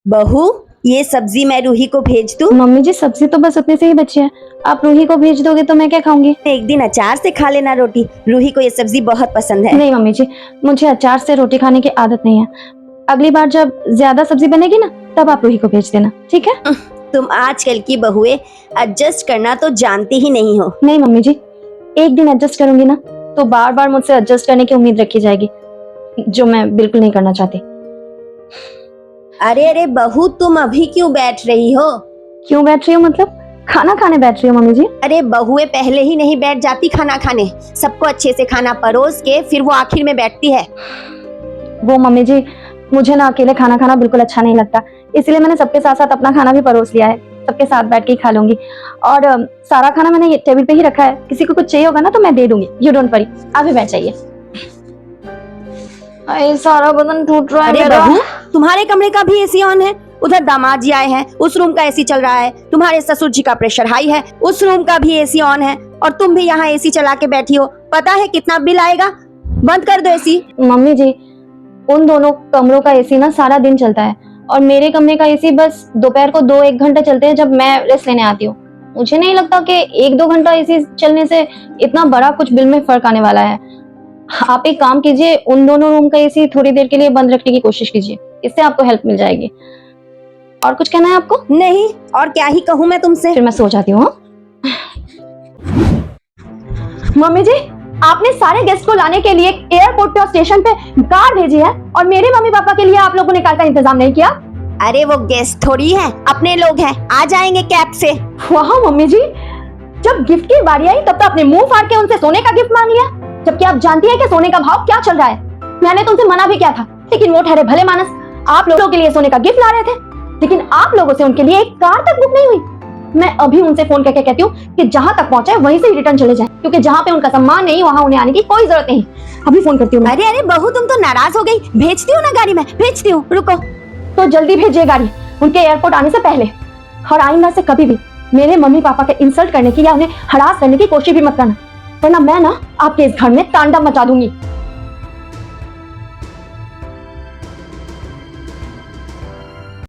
बहू, ये सब्जी मैं रूही को भेज दूं? मम्मी जी सब्जी तो बस उतने से ही बची है, आप रूही को भेज दोगे तो मैं क्या खाऊंगी? एक दिन अचार से खा लेना रोटी। रूही को ये सब्जी बहुत पसंद है। नहीं मम्मी जी, मुझे अचार से रोटी खाने की आदत नहीं है। अगली बार जब ज्यादा सब्जी बनेगी ना तब आप रूही को भेज देना, ठीक है? तुम आजकल की बहुएं एडजस्ट करना तो जानती ही नहीं हो। नहीं मम्मी जी, एक दिन एडजस्ट करूंगी ना तो बार बार मुझसे एडजस्ट करने की उम्मीद रखी जाएगी, जो मैं बिल्कुल नहीं करना चाहती। अरे अरे बहू, तुम अभी क्यों बैठ रही हो? क्यों बैठ रही हो मतलब? खाना खाने बैठ रही हो मम्मी जी? अरे बहुएं पहले ही नहीं बैठ जाती खाना खाने। सबको अच्छे से खाना परोस के फिर वो आखिर में बैठती है। वो मम्मी जी, मुझे ना अकेले खाना खाना बिल्कुल अच्छा नहीं लगता, इसलिए मैंने सबके साथ साथ अपना खाना भी परोस लिया है। सबके साथ बैठ के ही खा लूंगी और सारा खाना मैंने ये टेबल पे ही रखा है। किसी को कुछ चाहिए होगा ना तो मैं दे दूंगी, यू डोंट वरी। आप भी बैठ जाइए। सारा बदन टूट रहा है अरे मेरा। बहू, तुम्हारे कमरे का भी एसी ऑन है। उधर दामाद जी आए हैं, उस रूम का एसी चल रहा है। तुम्हारे ससुर जी का प्रेशर हाई है, उस रूम का भी एसी ऑन है। और तुम भी यहाँ एसी चला के बैठी हो। पता है कितना बिल आएगा? बंद कर दो एसी। मम्मी जी, उन दोनों कमरों का एसी ना सारा दिन चलता है और मेरे कमरे का एसी बस दोपहर को 2-1 घंटे चलते हैं जब मैं रेस्ट लेने आती हूँ। मुझे नहीं लगता कि 1-2 घंटा एसी चलने से इतना बड़ा कुछ बिल में फर्क आने वाला है। आप एक काम कीजिए, उन दोनों रूम का एसी थोड़ी देर के लिए बंद रखने की कोशिश कीजिए, इससे आपको हेल्प मिल जाएगी। और कुछ कहना है आपको? नहीं, और क्या ही कहूँ मैं तुमसे। फिर मैं सो जाती हूँ। मम्मी जी, आपने सारे गेस्ट को लाने के लिए एयरपोर्ट पे और स्टेशन पे कार भेजी है और मेरे मम्मी पापा के लिए आप लोगों ने कार का इंतजाम नहीं किया। अरे वो गेस्ट थोड़ी है, अपने लोग हैं, आ जाएंगे कैब से। वाह मम्मी जी, जब गिफ्ट की बारी आई तब तो आपने मुंह फाड़ के उनसे सोने का गिफ्ट मांग लिया, जबकि आप जानती हैं कि सोने का भाव क्या चल रहा है। मैंने तो उनसे मना भी किया था, लेकिन वो ठहरे भले मानस आप लोगों के लिए सोने का गिफ्ट ला रहे थे, लेकिन आप लोगों से उनके लिए एक कार तक बुक नहीं हुई। मैं अभी उनसे फोन करके कहती हूँ कि जहां तक पहुंचे वहीं से रिटर्न चले जाएं, क्योंकि जहां पे उनका सम्मान नहीं वहां उन्हें आने की कोई जरूरत नहीं। अभी फोन करती हूँ। अरे अरे बहू, तुम तो नाराज हो गई। भेजती हूँ ना गाड़ी में, भेजती हूँ, रुको। तो जल्दी भेजिए गाड़ी उनके एयरपोर्ट आने से पहले, और आइंदा से कभी भी मेरे मम्मी पापा के इंसल्ट करने की या उन्हें हरास करने की कोशिश भी मत करना, वरना मैं ना आपके इस घर में तांडव मचा दूंगी।